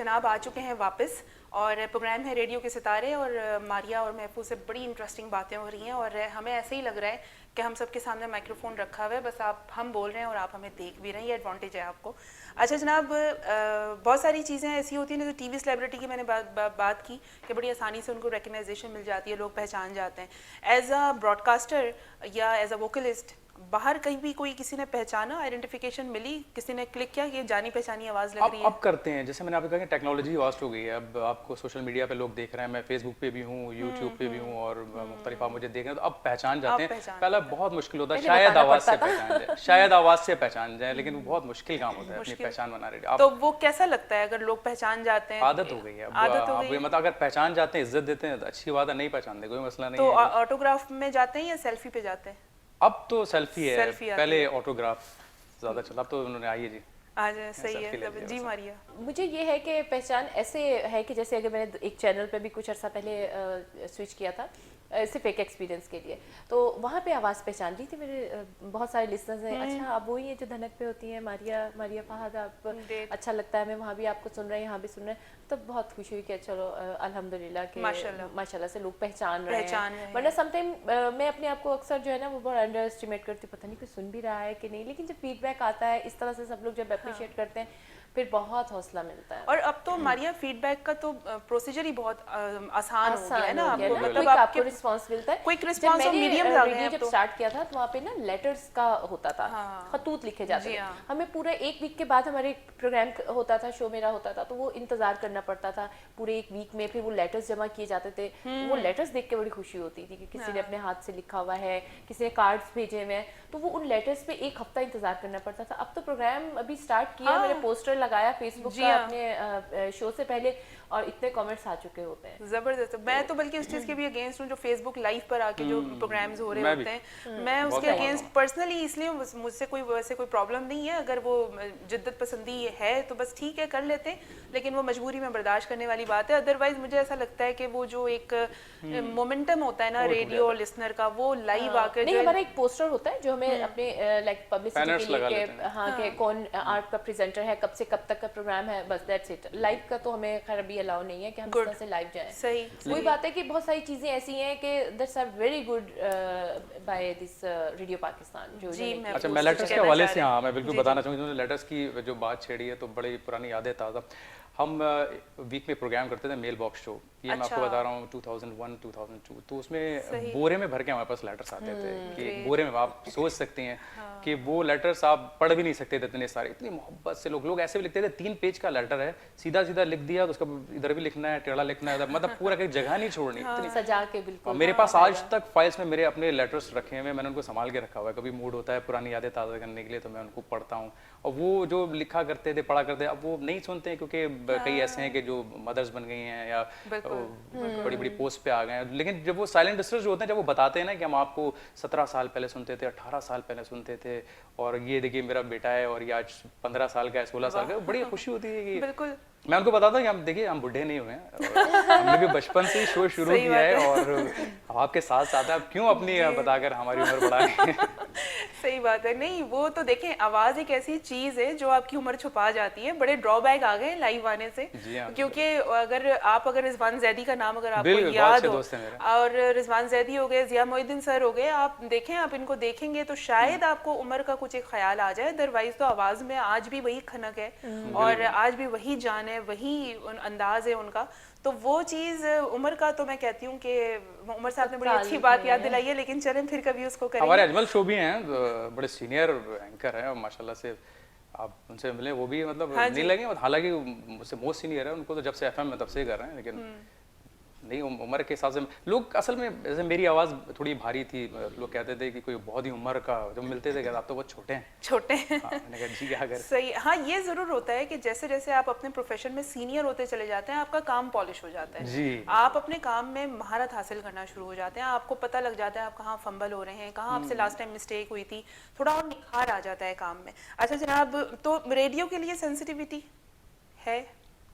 जनाब आ चुके हैं वापस और प्रोग्राम है रेडियो के सितारे और मारिया और महफूज से बड़ी इंटरेस्टिंग बातें हो रही हैं और हमें ऐसे ही लग रहा है कि हम सबके सामने माइक्रोफोन रखा हुआ है, बस हम बोल रहे हैं और आप हमें देख भी रहे हैं, ये एडवांटेज है आपको। अच्छा जनाब, बहुत सारी चीज़ें ऐसी होती हैं, जैसे टीवी सेलिब्रिटी की मैंने बात की कि बड़ी आसानी से उनको रिकग्नाइजेशन मिल जाती है, लोग पहचान जाते हैं। एज अ ब्रॉडकास्टर या एज अ वोकलिस्ट बाहर कहीं भी कोई किसी ने पहचाना, आइडेंटिफिकेशन मिली, किसी ने क्लिक किया कि जानी पहचानी आवाज़ लग रही है? अब करते हैं, जैसे मैंने आपको कहा कि टेक्नोलॉजी वास्ट हो गई है। अब आपको सोशल मीडिया पे लोग देख रहे हैं, मैं फेसबुक पे भी हूँ, यूट्यूब पे भी हूँ और मुख्तलिफ आप मुझे देख रहे हैं, तो अब पहचान जाते हैं। पहले बहुत मुश्किल होता है, शायद आवाज़ से पहचान जाए, शायद आवाज़ से पहचान जाए, लेकिन वो बहुत मुश्किल काम होता है अपनी पहचान बना रहे। तो वो कैसा लगता है अगर लोग पहचान जाते हैं? आदत हो गई है, आदत हो गई। मतलब अगर पहचान जाते हैं, इज्जत देते हैं, अच्छी बात है, नहीं पहचानते कोई मसला नहीं है। तो ऑटोग्राफ में जाते हैं या सेल्फी पे जाते हैं? अब तो सेल्फी है, पहले ऑटोग्राफ ज्यादा चला, अब तो उन्होंने आइए जी आज सही है जी। मारिया, मुझे ये है कि पहचान ऐसे है कि जैसे अगर मैंने एक चैनल पे भी कुछ अर्सा पहले स्विच किया था सिर्फ एक एक्सपीरियंस के लिए, तो वहाँ पे आवाज़ पहचान ली थी मेरे बहुत सारे लिसनर्स हैं। अच्छा आप वही है जो धनक पे होती हैं, मारिया फहद, आप अच्छा लगता है, मैं वहाँ भी आपको सुन रहे हैं, यहाँ भी सुन रहे हैं, तब बहुत खुशी हुई कि चलो अल्हम्दुलिल्लाह के माशाल्लाह से लोग पहचान रहे हैं। वरना समटाइम मैं अपने आप को अक्सर जो है ना वो बहुत अंडर एस्टिमेट करती, पता नहीं कोई सुन भी रहा है कि नहीं, लेकिन जब फीडबैक आता है इस तरह से सब लोग जब अप्रिशिएट करते हैं फिर बहुत हौसला मिलता है। और अब तो मारिया फीडबैक का तो प्रोसीजर ही बहुत आसान हो गया है ना, मतलब आपको रिस्पांस मिलता है। क्विक रिस्पांस और मीडियम आ गए हैं। जब स्टार्ट किया था तो वहाँ पे ना लेटर्स का होता था, खतूत लिखे जाते थे, हमें पूरा एक वीक के बाद हमारे प्रोग्राम होता था, शो मेरा होता था, तो वो इंतजार करना पड़ता था पूरे एक वीक में, फिर वो लेटर्स जमा किए जाते थे। वो लेटर्स देख के बड़ी खुशी होती थी कि किसी ने अपने हाथ से लिखा हुआ है, किसी ने कार्ड्स भेजे हुए हैं, तो वो उन लेटर्स पे एक हफ्ता इंतजार करना पड़ता था। अब तो प्रोग्राम अभी स्टार्ट किया, मैंने पोस्टर लगाया फेसबुक का अपने शो से पहले और इतने कमेंट्स आ चुके होते हैं जबरदस्त। मैं तो बल्कि उस चीज़ के भी अगेंस्ट हूँ जो फेसबुक लाइव पर आके जो प्रोग्राम्स हो रहे होते हैं, मैं उसके अगेंस्ट पर्सनली, इसलिए मुझसे कोई वैसे कोई प्रॉब्लम नहीं है। अगर वो जिद्दत पसंदी है तो बस ठीक है, कर लेते हैं, लेकिन वो मजबूरी में बर्दाश्त करने वाली बात है। अदरवाइज मुझे ऐसा लगता है कि वो जो एक मोमेंटम होता है ना रेडियो और लिसनर का, वो लाइव आकर नहीं, हमारा एक पोस्टर होता है जो हमें अपने लाइक पब्लिसिटी के लिए कि कौन आर्ट का प्रेजेंटर है, कब से कब तक का प्रोग्राम है, बस दैट्स इट। लाइव का तो हमें खैर अभी अलाउ नहीं है कि हम इस तरह से लाइव जाएं। सही वही बात है कि बहुत सारी चीजें ऐसी हैं कि that's are very good by this radio Pakistan जो जी। अच्छा मैं लेटर्स के हवाले से, हाँ मैं बिल्कुल बताना चाहूँगी, लेटर्स की जो बात छेड़ी है तो बड़ी पुरानी यादें ताज़ा। हम वीक में प्रोग्राम करते थे मेल बॉक्स शो, ये मैं आपको बता रहा हूँ 2001 2002, तो उसमें बोरे में भर के हमारे पास लेटर्स आते थे कि बोरे में, आप सोच सकते हैं कि वो लेटर्स आप पढ़ भी नहीं सकते थे, इतने सारे, इतनी मोहब्बत से लोग ऐसे भी लिखते थे। 3 पेज का लेटर है, सीधा सीधा लिख दिया, तो उसका इधर भी लिखना है, टेढ़ा लिखना है, मतलब पूरा कहीं जगह नहीं छोड़नी, सजा के बिल्कुल। मेरे पास आज तक फाइल्स में मेरे अपने लेटर्स रखे हुए, मैंने उनको संभाल के रखा हुआ है। कभी मूड होता है पुरानी यादें ताज़ा करने के लिए तो मैं उनको पढ़ता हूँ, और वो जो लिखा करते थे, पढ़ा करते, अब वो नहीं सुनते हैं क्योंकि कई ऐसे हैं कि जो मदर्स बन गई हैं या बड़ी बड़ी पोस्ट पे आ गए हैं। लेकिन जब वो साइलेंट लिसनर्स जो होते हैं, जब वो बताते हैं ना कि हम आपको 17 साल पहले सुनते थे, 18 साल पहले सुनते थे, और ये देखिए मेरा बेटा है और ये आज 15 साल का है, 16 साल का है, बड़ी खुशी होती है कि बिल्कुल। मैं उनको बताता हूँ कि हम देखिए हम बुढ़े नहीं हुए हैं, हमने भी बचपन से ही शो शुरू किया है और आपके साथ साथ आप क्यों अपनी बताकर हमारी उम्र बढ़ा रहे हैं। सही बात है। नहीं वो तो देखें, आवाज़ एक ऐसी चीज़ है जो आपकी उम्र छुपा जाती है। बड़े ड्रॉबैक आ गए लाइव आने से, क्योंकि अगर रिजवान जैदी का नाम अगर आपको याद हो, और रिजवान जैदी हो गए, जिया मोइनुद्दीन सर हो गए, आप देखें, आप इनको देखेंगे तो शायद आपको उम्र का कुछ एक ख्याल आ जाए, अदरवाइज तो आवाज़ में आज भी वही खनक है और आज भी वही जान है, वही अंदाज है उनका। तो वो चीज़ उमर का, तो मैं कहती हूँ कि उमर साहब ने बड़ी अच्छी बात याद दिलाई है, लेकिन चलें फिर कभी उसको करेंगे। हमारे अजमल शो भी हैं, बड़े सीनियर एंकर हैं और माशाल्लाह से आप उनसे मिले, वो भी मतलब नहीं लगे, हालांकि मुझसे मोस्ट सीनियर है, उनको तो जब से एफएम में तब से कर रहे हैं, लेकिन नहीं उम्र के हिसाब से लोग, असल में जैसे मेरी आवाज़ थोड़ी भारी थी, लोग कहते थे कि कोई बहुत ही उम्र का, जब मिलते थे कहते आप तो बहुत छोटे हैं। हाँ, मैंने कहा जी क्या करें। सही, हाँ ये ज़रूर होता है कि जैसे जैसे आप अपने प्रोफेशन में सीनियर होते चले जाते हैं, आपका काम पॉलिश हो जाता है जी, आप अपने काम में महारत हासिल करना शुरू हो जाते हैं, आपको पता लग जाता है आप कहाँ फंबल हो रहे हैं, कहाँ आपसे लास्ट टाइम मिस्टेक हुई थी, थोड़ा और निखार आ जाता है काम में। अच्छा जनाब, तो रेडियो के लिए सेंसिटिविटी है,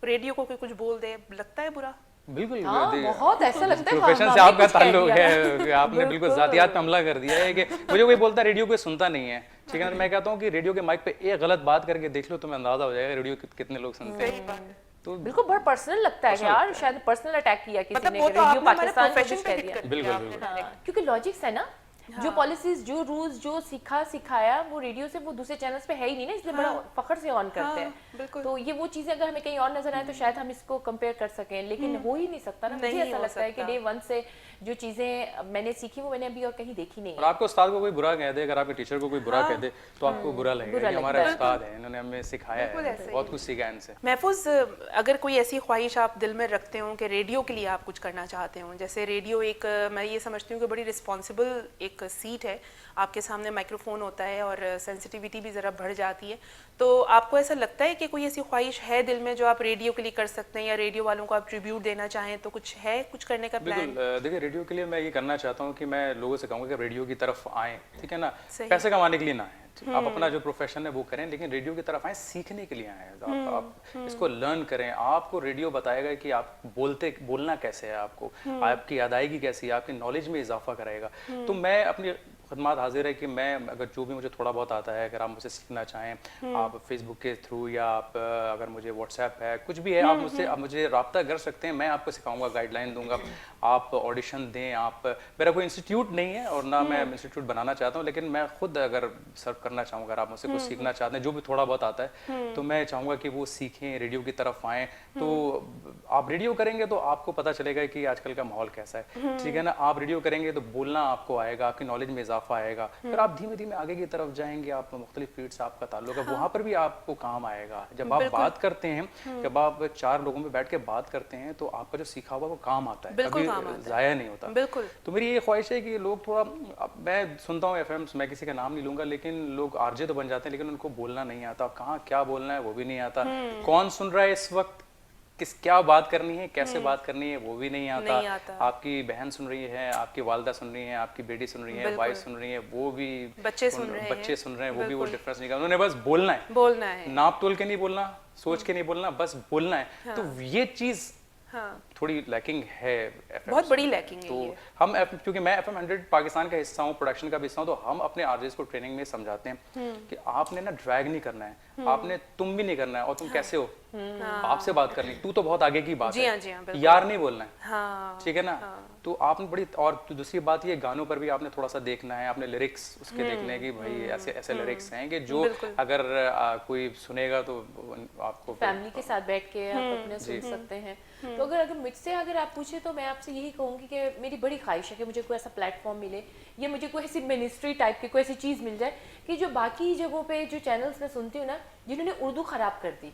रेडियो को कोई कुछ बोल दे लगता है बुरा? बिल्कुल, बहुत ऐसा लगता है प्रोफेशन से आपका ताल्लुक है, आपने बिल्कुल जातियात पे हमला कर दिया है कि मुझे कोई बोलता है रेडियो कोई सुनता नहीं है, ठीक है, मैं कहता हूँ कि रेडियो के माइक पे एक गलत बात करके देख लो, तुम्हें अंदाजा हो जाएगा रेडियो कितने लोग सुनते हैं। तो बिल्कुल बहुत पर्सनल लगता है कि यार शायद पर्सनल अटैक किया किसी मतलब ने वो तो रेडियो आपने हमारे पाकिस्तान को प्रोफेशन कुछ पे कह हिट दिया। कर बिल्कुल, दिया बिल्कुल। आपने direct। क्योंकि लॉजिक्स है ना, जो पॉलिसीज जो रूल्स जो सिखाया वो रेडियो से वो दूसरे चैनल्स पे है ही नहीं ना, इसलिए बड़ा फखर से ऑन करते हैं। बिल्कुल। तो ये वो चीजें अगर हमें कहीं और नजर आए तो शायद हम इसको कंपेयर कर सकें, लेकिन हो ही नहीं सकता ना। मुझे नहीं ऐसा हो लगता है कि सकता। डे 1 से जो चीजें मैंने सीखी वो मैंने अभी और कहीं देखी नहीं और है। आपके उस्ताद को कोई बुरा कह दे, अगर आपके टीचर को कोई बुरा कह दे तो आपको बुरा लगेगा कि हमारे उस्ताद हैं, इन्होंने हमें सिखाया बिल्कुल है, ऐसे ही बहुत कुछ सीखा है इनसे। महफूज, अगर कोई ऐसी ख्वाहिश आप दिल में रखते हो कि रेडियो के लिए आप कुछ करना चाहते हो, जैसे रेडियो एक मैं ये समझती हूँ कि बड़ी रिस्पॉन्सिबल एक सीट है, आपके सामने माइक्रोफोन होता है और सेंसिटिविटी भी ज़रा बढ़ जाती है, तो आपको ऐसा लगता है कि कोई ऐसी ख्वाहिश है दिल में जो आप रेडियो के लिए कर सकते हैं, या रेडियो वालों को आप ट्रिब्यूट देना चाहें, तो कुछ है कुछ करने का प्लान? बिल्कुल, देखिए रेडियो के लिए मैं ये करना चाहता हूँ कि मैं लोगों से कहूँगा कि रेडियो की तरफ आएँ, ठीक है ना, सही। पैसे कमाने के लिए ना आए, आप अपना जो प्रोफेशन है वो करें, लेकिन रेडियो की तरफ आए सीखने के लिए आए। आप इसको लर्न करें, आपको रेडियो बताएगा कि आप बोलना कैसे है, आपको आपकी अदायगी कैसी है, आपकी नॉलेज में इजाफा कराएगा। तो मैं अपनी खदमात हाजिर है कि मैं अगर जो भी मुझे थोड़ा बहुत आता है, अगर आप मुझसे सीखना चाहें, आप फेसबुक के थ्रू या आप अगर मुझे व्हाट्सएप है, कुछ भी है, आप मुझे रब्ता कर सकते हैं, मैं आपको सिखाऊंगा, गाइडलाइन दूंगा, आप ऑडिशन दें। आप मेरा कोई इंस्टीट्यूट नहीं है और ना मैं इंस्टीट्यूट बनाना चाहता हूँ, लेकिन मैं खुद अगर सर्व करना चाहूँगा, अगर आप मुझसे कुछ सीखना चाहते हैं जो भी थोड़ा बहुत आता है, तो मैं चाहूँगा कि वो सीखें, रेडियो की तरफ आएँ। तो आप रेडियो करेंगे तो आपको पता चलेगा कि आजकल का माहौल कैसा है, ठीक है ना। आप रेडियो करेंगे तो बोलना आपको आएगा, आपकी नॉलेज में इजाफा आएगा, फिर आप धीमे धीमे आगे की तरफ जाएंगे, आप मुख्तलिफ फील्ड से आपका ताल्लुक है, वहाँ पर भी आपको काम आएगा। जब आप बात करते हैं, जब आप 4 लोगों में बैठ के बात करते हैं, तो आपका जो सीखा हुआ वो काम आता है, कभी जाया नहीं होता। बिल्कुल। तो मेरी ये ख्वाहिश है कि लोग थोड़ा, मैं सुनता हूँ एफएम्स, मैं किसी का नाम नहीं लूंगा, लेकिन लोग आरजे तो बन जाते हैं, लेकिन उनको बोलना नहीं आता, कहाँ क्या बोलना है वो भी नहीं आता, कौन सुन रहा है इस वक्त, क्या बात करनी है, कैसे बात करनी है वो भी नहीं आता। आपकी बहन सुन रही है, आपकी वालदा सुन रही है, आपकी बेटी सुन रही है, वाइफ सुन रही है, वो भी बच्चे सुन रहे हैं, वो भी वो डिफरेंस नहीं कर, उन्होंने बस बोलना है, नाप तोल के नहीं बोलना, सोच के नहीं बोलना, बस बोलना है। तो ये चीज थोड़ी लैकिंग है, बहुत बड़ी लैकिंग है। तो हम क्योंकि मैं FM 100 पाकिस्तान का हिस्सा हूँ, प्रोडक्शन का भी हिस्सा हूँ, तो हम अपने आरजेस को ट्रेनिंग में समझाते हैं कि आपने ना ड्रैग नहीं करना है, आपने तुम भी नहीं करना है, और तुम कैसे हो, आपसे बात करनी, तू तो बहुत आगे की बात है, यार नहीं बोलना है, ठीक है ना। तो आपने बड़ी, और दूसरी बात ये, गानों पर भी आपने थोड़ा सा देखना है, आपने लिरिक्स उसके देखने की, भाई ऐसे ऐसे लिरिक्स हैं कि जो अगर कोई सुनेगा तो आपको फैमिली के साथ बैठ के आप अपने सुन सकते हैं। तो अगर मुझसे अगर आप पूछे तो मैं आपसे यही कहूँगी कि मेरी बड़ी ख्वाहिश है कि मुझे कोई ऐसा प्लेटफॉर्म मिले, या मुझे कोई ऐसी मिनिस्ट्री टाइप की कोई ऐसी चीज़ मिल जाए कि जो बाकी जगहों पे जो चैनल्स मैं सुनती हूँ ना, जिन्होंने उर्दू खराब कर दी।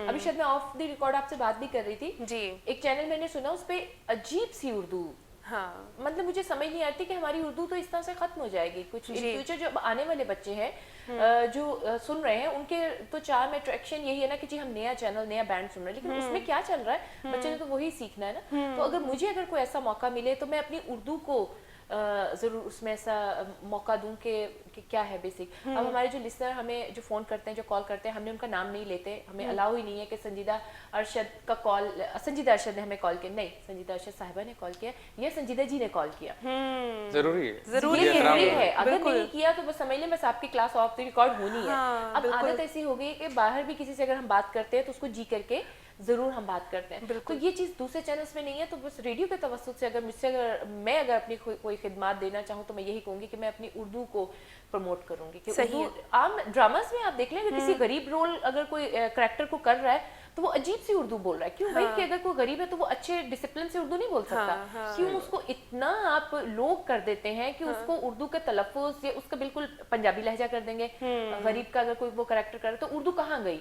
अभी शायद मैं ऑफ द रिकॉर्ड आपसे बात भी कर रही थी जी, एक चैनल मैंने सुना, उस पे अजीब सी उर्दू, मतलब मुझे समझ नहीं आती कि हमारी उर्दू तो इस तरह से खत्म हो जाएगी कुछ इन फ्यूचर। जो आने वाले बच्चे हैं जो सुन रहे हैं, उनके तो चार्म अट्रैक्शन यही है ना कि जी हम नया चैनल नया बैंड सुन रहे हैं, लेकिन उसमें क्या चल रहा है, बच्चे ने तो वही सीखना है ना। तो अगर कोई ऐसा मौका मिले तो मैं अपनी उर्दू को ज़रूर उसमें ऐसा मौका दूं कि क्या है बेसिक। अब हमारे जो लिसनर हमें जो फ़ोन करते हैं, जो कॉल करते हैं, हमने उनका नाम नहीं लेते, हमें अलाउ ही नहीं है कि संजीदा अरशद का कॉल, संजीदा अरशद ने हमें कॉल किया, नहीं, संजीदा अरशद साहिबा ने कॉल किया या संजीदा जी ने कॉल किया, जरूरी है। अगर नहीं किया तो बस समझ लें बस आपकी क्लास ऑफ द रिकॉर्ड होनी है। अब आदत ऐसी हो गई कि बाहर भी किसी से अगर हम बात करते हैं तो उसको जी करके जरूर हम बात करते हैं। तो ये चीज़ दूसरे चैनल्स में नहीं है। तो बस रेडियो के तवज्जुह से अगर मैं अपनी कोई खिदमत देना चाहूँ तो मैं यही कहूँगी कि मैं अपनी उर्दू को प्रमोट करूँगी कि उर्दू आम ड्रामास में आप देख लें, किसी गरीब रोल अगर कोई कैरेक्टर को कर रहा है तो वो अजीब सी उर्दू बोल रहा है, क्यों भाई? कि अगर कोई गरीब है तो वो अच्छे डिसिप्लिन से उर्दू नहीं बोल सकता, क्यों उसको इतना आप लोग कर देते हैं कि उसको उर्दू के तलफ़ुज़ या उसका बिल्कुल पंजाबी लहजा कर देंगे। गरीब का अगर कोई वो कैरेक्टर करे तो उर्दू कहाँ गई?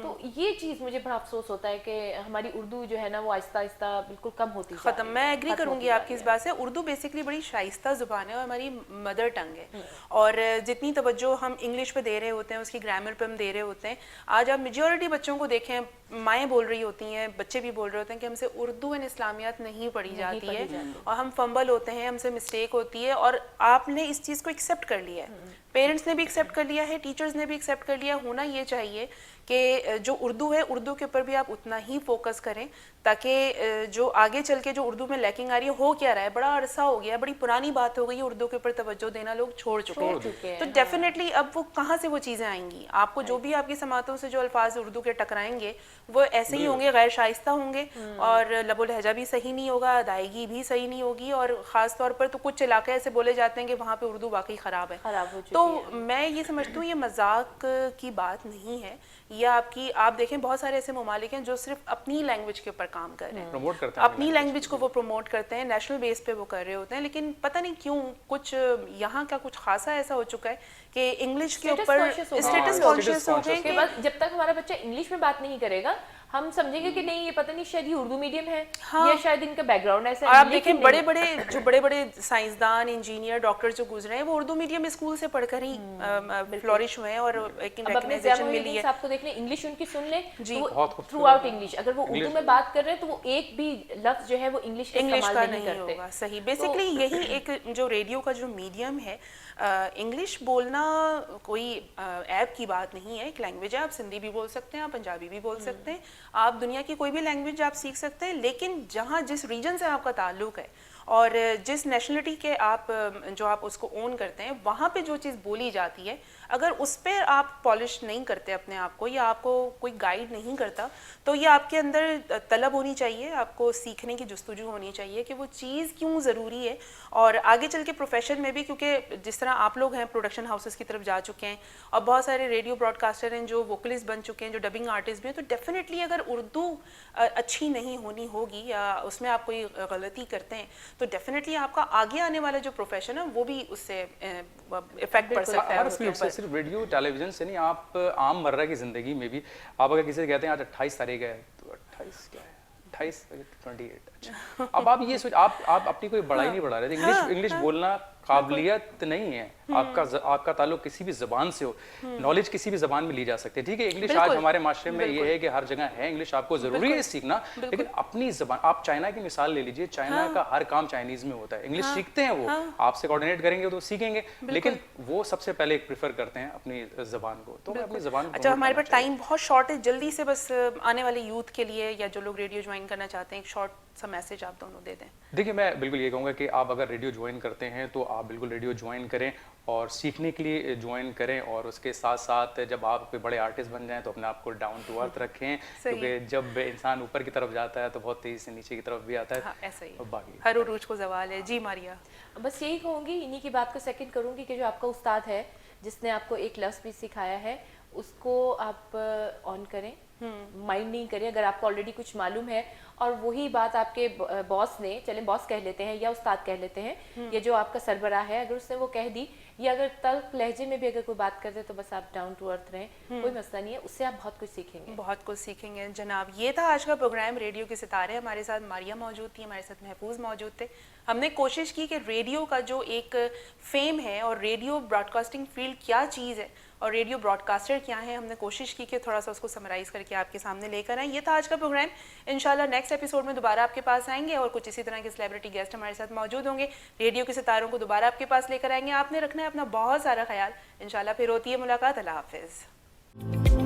तो ये चीज़ मुझे बड़ा अफसोस होता है कि हमारी उर्दू जो है ना वो आहिस्ता आहिस्ता बिल्कुल कम होती है। ख़त्म। मैं एग्री करूँगी आपकी इस बात से। उर्दू बेसिकली बड़ी शाइस्ता ज़ुबान है और हमारी मदर टंग है, और जितनी तवज्जो हम इंग्लिश पे दे रहे होते हैं, उसकी ग्रामर पे हम दे रहे होते हैं, आज आप मेजॉरिटी बच्चों को देखें, माएँ बोल रही होती हैं, बच्चे भी बोल रहे होते हैं कि हमसे उर्दू एंड इस्लामियात नहीं पढ़ी जाती है, और हम फंबल होते हैं, हमसे मिस्टेक होती है, और आपने इस चीज़ को एक्सेप्ट कर लिया है, पेरेंट्स ने भी एक्सेप्ट कर लिया है, टीचर्स ने भी एक्सेप्ट कर लिया। होना ये चाहिए कि जो उर्दू है, उर्दू के ऊपर भी आप उतना ही फोकस करें, ताकि जो आगे चल के जो उर्दू में लैकिंग आ रही है, हो क्या रहा है, बड़ा अरसा हो गया, बड़ी पुरानी बात हो गई है, उर्दू के ऊपर तवज्जो देना लोग छोड़ चुके हैं। तो डेफिनेटली अब वो कहाँ से वो चीज़ें आएंगी? आपको जो भी आपकी समातों से जो अल्फाज उर्दू के टकराएंगे वो ऐसे ही होंगे, गैर शाइस्ता होंगे, और लबो लहजा भी सही नहीं होगा, अदायगी भी सही नहीं होगी, और ख़ास तौर पर तो कुछ इलाके ऐसे बोले जाते हैं कि वहाँ पे उर्दू वाकई ख़राब है। तो मैं ये समझती हूँ ये मजाक की बात नहीं है, या आपकी, आप देखें बहुत सारे ऐसे ममालिक हैं जो सिर्फ अपनी लैंग्वेज के ऊपर काम कर रहे हैं, प्रमोट करते हैं अपनी लैंग्वेज को वो प्रमोट करते हैं, नेशनल बेस पे वो कर रहे होते हैं, लेकिन पता नहीं क्यों कुछ यहाँ का कुछ खासा ऐसा हो चुका है कि इंग्लिश के ऊपर स्टेटस कॉन्शियस हो गए कि जब तक हमारा बच्चा इंग्लिश में बात नहीं करेगा हम समझेंगे कि नहीं ये पता नहीं शायद ये उर्दू मीडियम है, या शायद इनका बैकग्राउंड ऐसा है। आप देखें बड़े बड़े साइंसदान, इंजीनियर, डॉक्टर जो गुजरे हैं वो उर्दू मीडियम स्कूल से पढ़कर ही फ्लोरिश हुए हैं और एक रिकॉग्निशन मिली है। आपको देख लें इंग्लिश उनकी सुन लें जी, थ्रू आउट इंग्लिश, अगर वो उर्दू में बात कर रहे हैं तो वो एक भी लफ्ज जो है वो इंग्लिश का नहीं करते। सही, बेसिकली यही एक जो रेडियो का जो मीडियम है, इंग्लिश बोलना कोई ऐप की बात नहीं है, एक लैंग्वेज है, आप सिंधी भी बोल सकते हैं, आप पंजाबी भी बोल सकते हैं, आप दुनिया की कोई भी लैंग्वेज आप सीख सकते हैं, लेकिन जहाँ जिस रीजन से आपका ताल्लुक है और जिस नेशनलिटी के आप जो आप उसको ओन करते हैं, वहाँ पे जो चीज़ बोली जाती है, अगर उस पर आप पॉलिश नहीं करते अपने आप को, या आपको कोई गाइड नहीं करता, तो ये आपके अंदर तलब होनी चाहिए, आपको सीखने की जुस्तजू होनी चाहिए कि वो चीज़ क्यों ज़रूरी है। और आगे चल के प्रोफेशन में भी, क्योंकि जिस तरह आप लोग हैं प्रोडक्शन हाउसेस की तरफ जा चुके हैं और बहुत सारे रेडियो ब्रॉडकास्टर हैं जो वोकलिस्ट बन चुके हैं, जो डबिंग आर्टिस्ट भी हैं, तो डेफिनेटली अगर उर्दू अच्छी नहीं होनी होगी या उसमें आप कोई गलती करते हैं तो डेफिनेटली आपका आगे आने वाला जो प्रोफेशन है वो भी उससे इफेक्ट पड़ सकता है उसके ऊपर। सिर्फ रेडियो टेलीविजन से नहीं, आप आम मर्रा की जिंदगी में भी आप अगर किसी से कहते हैं आज 28 तारीख है तो 28 क्या है, 28 अच्छा। अब आप ये सोच, आप अपनी कोई बड़ाई नहीं बढ़ा रहे थे, इंग्लिश बोलना काबिलियत नहीं है, आपका ताल्लुक किसी भी जबान से हो, नॉलेज किसी भी जबान में ली जा सकती है, ठीक है। इंग्लिश आज हमारे माशरे में ये है कि हर जगह है इंग्लिश, आपको जरूरी है सीखना, लेकिन अपनी जबान, आप चाइना की मिसाल ले लीजिए, चाइना का हर काम चाइनीज में होता है, इंग्लिश सीखते हैं वो, आपसे कोऑर्डिनेट करेंगे तो सीखेंगे, लेकिन वो सबसे पहले प्रीफर करते हैं अपनी जबान को। तो अपनी जबान को, अच्छा हमारे पास टाइम बहुत शॉर्ट है, जल्दी से बस आने वाले यूथ के लिए या जो लोग रेडियो ज्वाइन करना चाहते हैं एक शॉर्ट सा मैसेज आप दोनों दे दें। देखिए मैं बिल्कुल ये कहूँगा कि आप अगर रेडियो ज्वाइन करते हैं तो आप बिल्कुल रेडियो ज्वाइन करें और सीखने के लिए ज्वाइन करें, और उसके साथ साथ जब आप कोई बड़े आर्टिस्ट बन जाएं तो अपने आप को डाउन टू अर्थ रखें, क्योंकि जब इंसान ऊपर की तरफ जाता है तो बहुत तेजी से नीचे की तरफ भी आता है। हाँ, ऐसा ही बाकी हर उरूज को जवाल है। जी मारिया, बस यही कहूँगी, इन्हीं की बात को सेकंड करूँगी कि जो आपका उस्ताद है जिसने आपको एक लफ्ज़ भी सिखाया है उसको आप ऑन करें, माइंड नहीं करें। अगर आपको ऑलरेडी कुछ मालूम है और वही बात आपके बॉस ने, चले बॉस कह लेते हैं या उस्ताद कह लेते हैं, या जो आपका सरबराह है, अगर उसने वो कह दी, या अगर तल्ख लहजे में भी अगर कोई बात करते तो बस आप डाउन टू अर्थ रहें, कोई मसला नहीं है, उससे आप बहुत कुछ सीखेंगे, बहुत कुछ सीखेंगे। जनाब ये था आज का प्रोग्राम रेडियो के सितारे, हमारे साथ मारिया मौजूद थी, हमारे साथ महफूज मौजूद थे। हमने कोशिश की कि रेडियो का जो एक फेम है और रेडियो ब्रॉडकास्टिंग फील्ड क्या चीज़ है और रेडियो ब्रॉडकास्टर क्या है, हमने कोशिश की कि थोड़ा सा उसको समराइज़ करके आपके सामने लेकर आए। ये था आज का प्रोग्राम। इंशाल्लाह नेक्स्ट एपिसोड में दोबारा आपके पास आएंगे और कुछ इसी तरह के सेलिब्रिटी गेस्ट हमारे साथ मौजूद होंगे, रेडियो के सितारों को दोबारा आपके पास लेकर आएंगे। आपने रखना है अपना बहुत सारा ख्याल। इंशाल्लाह फिर होती है मुलाकात। अल्लाह हाफिज़।